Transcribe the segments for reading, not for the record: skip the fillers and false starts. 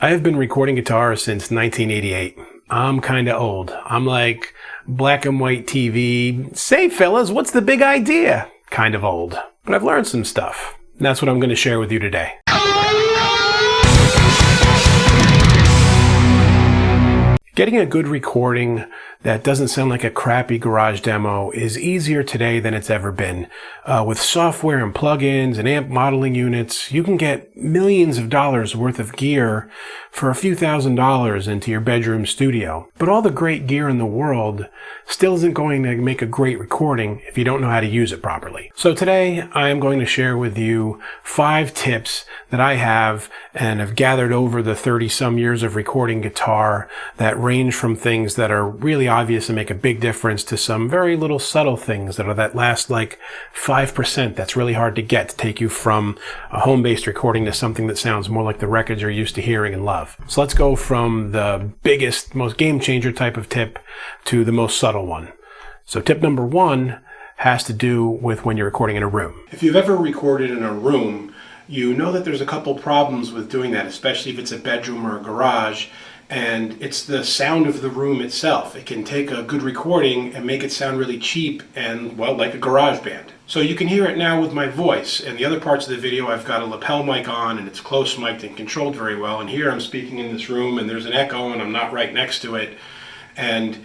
I have been recording guitar since 1988. I'm kinda old. I'm like black and white TV, say fellas, what's the big idea? Kind of old. But I've learned some stuff. And that's what I'm going to share with you today. Getting a good recording that doesn't sound like a crappy garage demo is easier today than it's ever been. With software and plugins and amp modeling units, you can get millions of dollars worth of gear for a few $1,000s into your bedroom studio. But all the great gear in the world still isn't going to make a great recording if you don't know how to use it properly. So today I am going to share with you 5 tips that I have and have gathered over the 30-some years of recording guitar that range from things that are really obvious and make a big difference to some very little subtle things that last like 5% that's really hard to get to take you from a home-based recording to something that sounds more like the records you're used to hearing and love. So let's go from the biggest, most game-changer type of tip to the most subtle one. So tip number 1 has to do with when you're recording in a room. If you've ever recorded in a room, you know that there's a couple problems with doing that, especially if it's a bedroom or a garage. And it's the sound of the room itself. It can take a good recording and make it sound really cheap and, well, like a garage band. So you can hear it now with my voice. And the other parts of the video, I've got a lapel mic on and it's close mic'd and controlled very well. And here I'm speaking in this room and there's an echo and I'm not right next to it. And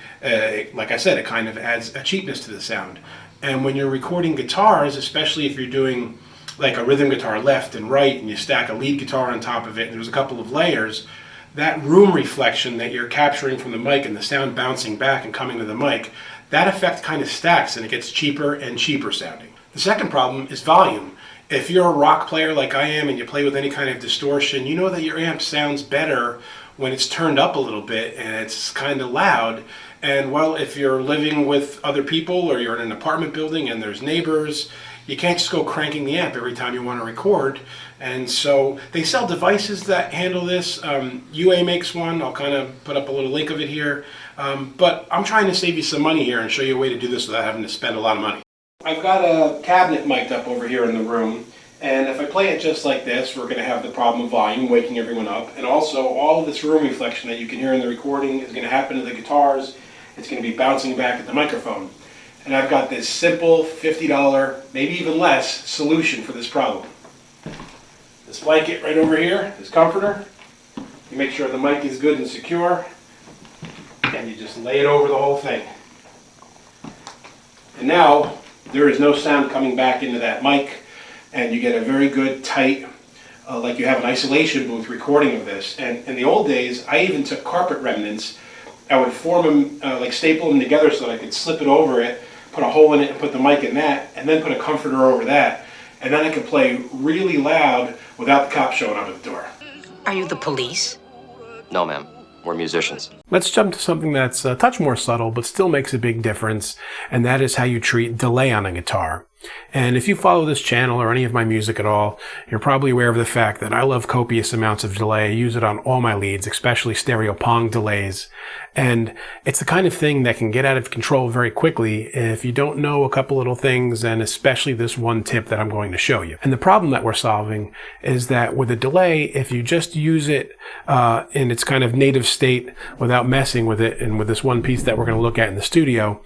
like I said, it kind of adds a cheapness to the sound. And when you're recording guitars, especially if you're doing like a rhythm guitar left and right and you stack a lead guitar on top of it and there's a couple of layers, that room reflection that you're capturing from the mic and the sound bouncing back and coming to the mic, that effect kind of stacks and it gets cheaper and cheaper sounding. The second problem is volume. If you're a rock player like I am and you play with any kind of distortion, you know that your amp sounds better when it's turned up a little bit and it's kind of loud. And well, if you're living with other people or you're in an apartment building and there's neighbors, you can't just go cranking the amp every time you want to record. And so they sell devices that handle this. UA makes one. I'll kind of put up a little link of it here. But I'm trying to save you some money here and show you a way to do this without having to spend a lot of money. I've got a cabinet mic'd up over here in the room. And if I play it just like this, we're going to have the problem of volume, waking everyone up. And also all of this room reflection that you can hear in the recording is going to happen to the guitars. It's going to be bouncing back at the microphone. And I've got this simple $50, maybe even less, solution for this problem. This blanket right over here, this comforter, you make sure the mic is good and secure, and you just lay it over the whole thing. And now, there is no sound coming back into that mic, and you get a very good, tight, like you have an isolation booth recording of this. And in the old days, I even took carpet remnants. I would form them, like staple them together so that I could slip it over it, put a hole in it and put the mic in that, and then put a comforter over that. And then I can play really loud without the cops showing up at the door. Are you the police? No, ma'am. We're musicians. Let's jump to something that's a touch more subtle, but still makes a big difference, and that is how you treat delay on a guitar. And if you follow this channel or any of my music at all, you're probably aware of the fact that I love copious amounts of delay. I use it on all my leads, especially stereo Pong delays. And it's the kind of thing that can get out of control very quickly if you don't know a couple little things, and especially this one tip that I'm going to show you. And the problem that we're solving is that with a delay, if you just use it in its kind of native state without messing with it, and with this one piece that we're going to look at in the studio,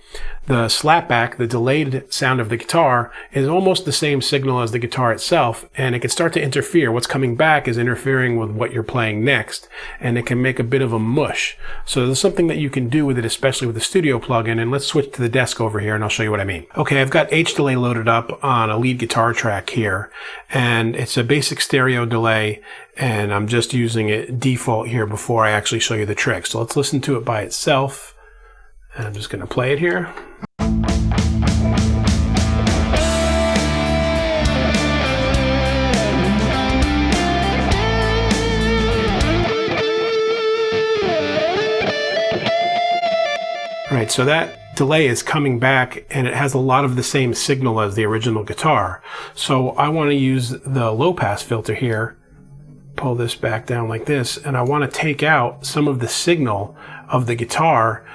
the slapback, the delayed sound of the guitar, is almost the same signal as the guitar itself, and it can start to interfere. What's coming back is interfering with what you're playing next, and it can make a bit of a mush. So there's something that you can do with it, especially with the studio plugin, and let's switch to the desk over here and I'll show you what I mean. Okay, I've got H delay loaded up on a lead guitar track here, and it's a basic stereo delay, and I'm just using it default here before I actually show you the trick. So let's listen to it by itself, and I'm just going to play it here. Right, so that delay is coming back and it has a lot of the same signal as the original guitar. So I want to use the low pass filter here, pull this back down like this, and I want to take out some of the signal of the guitar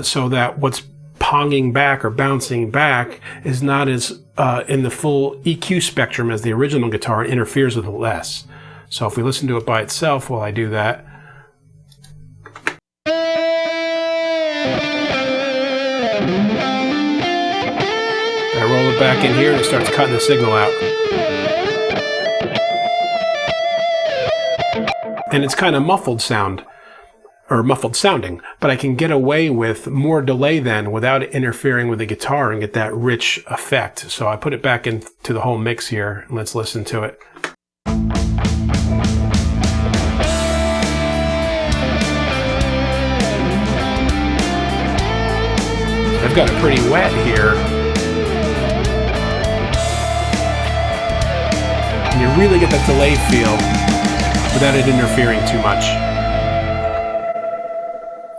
so that what's ponging back or bouncing back is not as in the full EQ spectrum as the original guitar. It interferes with it less. So if we listen to it by itself while I do that, I roll it back in here and it starts cutting the signal out. And it's kind of muffled sounding, but I can get away with more delay then without interfering with the guitar and get that rich effect. So I put it back into the whole mix here, and let's listen to it. I've got it pretty wet here. And you really get that delay feel without it interfering too much.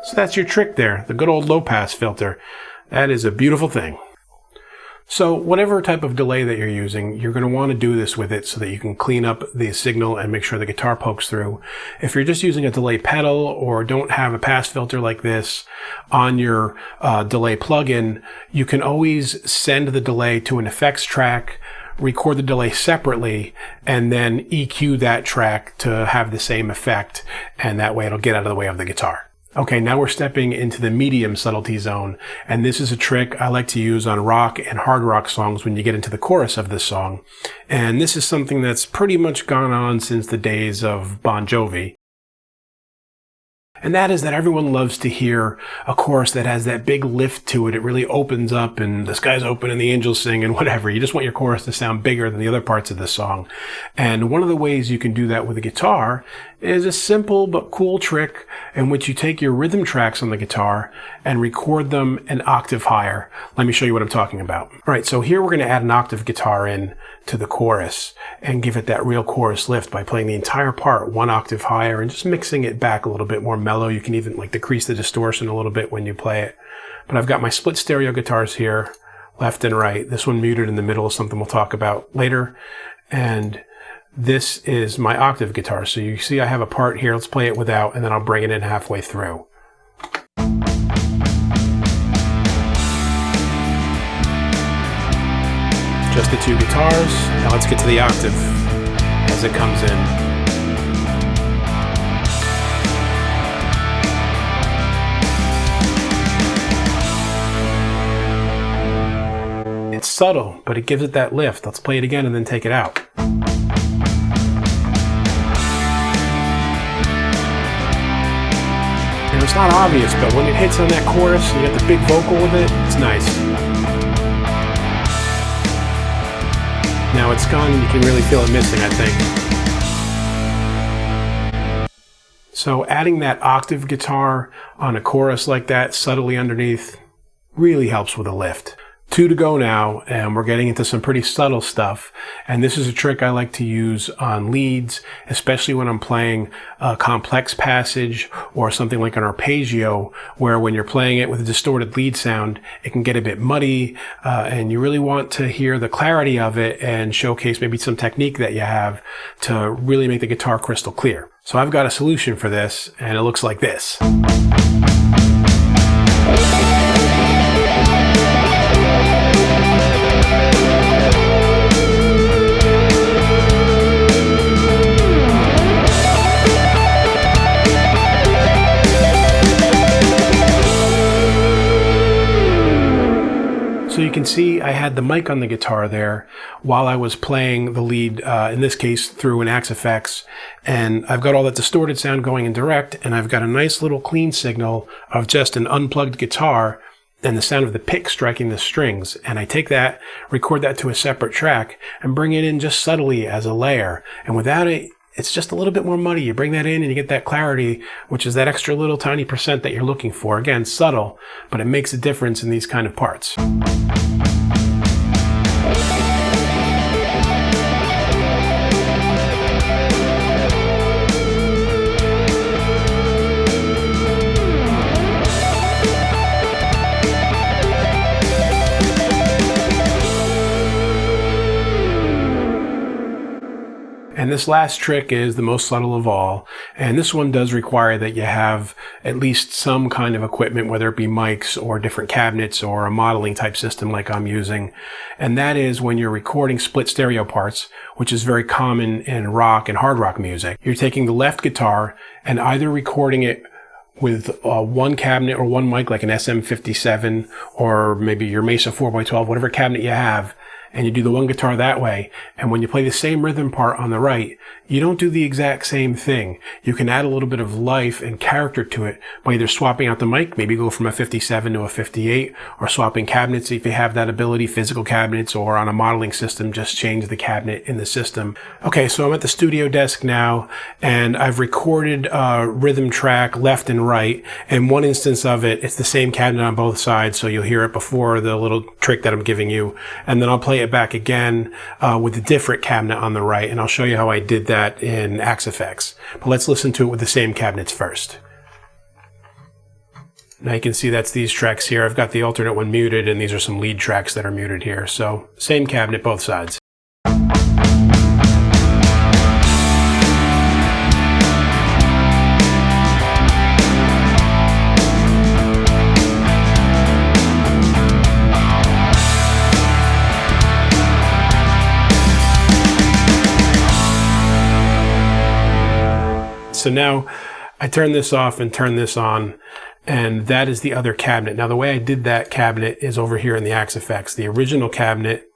So that's your trick there, the good old low-pass filter. That is a beautiful thing. So whatever type of delay that you're using, you're going to want to do this with it so that you can clean up the signal and make sure the guitar pokes through. If you're just using a delay pedal or don't have a pass filter like this on your delay plugin, you can always send the delay to an effects track, record the delay separately, and then EQ that track to have the same effect, and that way it'll get out of the way of the guitar. Okay, now we're stepping into the medium subtlety zone, and this is a trick I like to use on rock and hard rock songs when you get into the chorus of this song. And this is something that's pretty much gone on since the days of Bon Jovi. And that is that everyone loves to hear a chorus that has that big lift to it. It really opens up and the sky's open and the angels sing and whatever. You just want your chorus to sound bigger than the other parts of the song. And one of the ways you can do that with a guitar is a simple but cool trick in which you take your rhythm tracks on the guitar and record them an octave higher. Let me show you what I'm talking about. All right, so here we're going to add an octave guitar in to the chorus and give it that real chorus lift by playing the entire part one octave higher and just mixing it back a little bit more mellow. You can even like decrease the distortion a little bit when you play it. But I've got my split stereo guitars here, left and right. This one muted in the middle is something we'll talk about later. And this is my octave guitar. So you see I have a part here. Let's play it without, and then I'll bring it in halfway through. Just the two guitars. Now let's get to the octave as it comes in. It's subtle, but it gives it that lift. Let's play it again and then take it out. And it's not obvious, but when it hits on that chorus and you get the big vocal with it, it's nice. Now it's gone and you can really feel it missing, I think. So adding that octave guitar on a chorus like that, subtly underneath, really helps with a lift. 2 to go now, and we're getting into some pretty subtle stuff. And this is a trick I like to use on leads, especially when I'm playing a complex passage or something like an arpeggio, where when you're playing it with a distorted lead sound, it can get a bit muddy, and you really want to hear the clarity of it and showcase maybe some technique that you have to really make the guitar crystal clear. So I've got a solution for this, and it looks like this. So you can see I had the mic on the guitar there while I was playing the lead, in this case through an Axe FX, and I've got all that distorted sound going in direct, and I've got a nice little clean signal of just an unplugged guitar and the sound of the pick striking the strings. And I take that, record that to a separate track, and bring it in just subtly as a layer. And without it, it's just a little bit more muddy. You bring that in and you get that clarity, which is that extra little tiny percent that you're looking for. Again, subtle, but it makes a difference in these kind of parts. And this last trick is the most subtle of all. And this one does require that you have at least some kind of equipment, whether it be mics or different cabinets or a modeling type system like I'm using. And that is when you're recording split stereo parts, which is very common in rock and hard rock music. You're taking the left guitar and either recording it with one cabinet or one mic like an SM57 or maybe your Mesa 4x12, whatever cabinet you have, and you do the one guitar that way. And when you play the same rhythm part on the right, you don't do the exact same thing. You can add a little bit of life and character to it by either swapping out the mic, maybe go from a 57 to a 58, or swapping cabinets if you have that ability, physical cabinets, or on a modeling system, just change the cabinet in the system. Okay, so I'm at the studio desk now, and I've recorded a rhythm track left and right. And one instance of it, it's the same cabinet on both sides, so you'll hear it before the little trick that I'm giving you. And then I'll play it back again with a different cabinet on the right, and I'll show you how I did that in Axe Effects. But let's listen to it with the same cabinets first. Now you can see that's these tracks here. I've got the alternate one muted, and these are some lead tracks that are muted here. So same cabinet, both sides. So now I turn this off and turn this on, and that is the other cabinet. Now the way I did that cabinet is over here in the Axe Effects. The original cabinet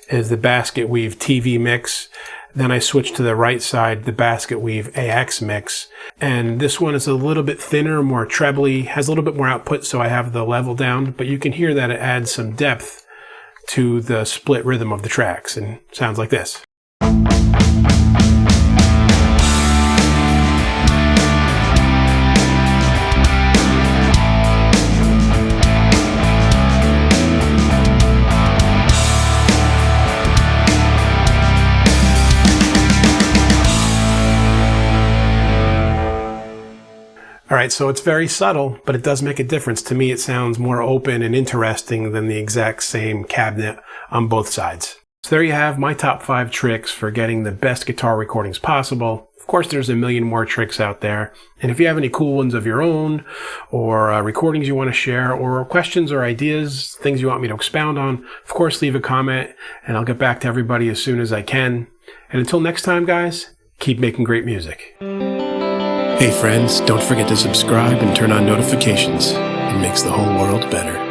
is the basket weave TV mix. Then I switched to the right side, the basket weave AX mix. And this one is a little bit thinner, more trebly, has a little bit more output, so I have the level down. But you can hear that it adds some depth to the split rhythm of the tracks, and it sounds like this. All right, so it's very subtle, but it does make a difference. To me, it sounds more open and interesting than the exact same cabinet on both sides. So there you have my top 5 tricks for getting the best guitar recordings possible. Of course, there's a million more tricks out there. And if you have any cool ones of your own, or recordings you want to share, or questions or ideas, things you want me to expound on, of course, leave a comment, and I'll get back to everybody as soon as I can. And until next time, guys, keep making great music. Hey friends, don't forget to subscribe and turn on notifications. It makes the whole world better.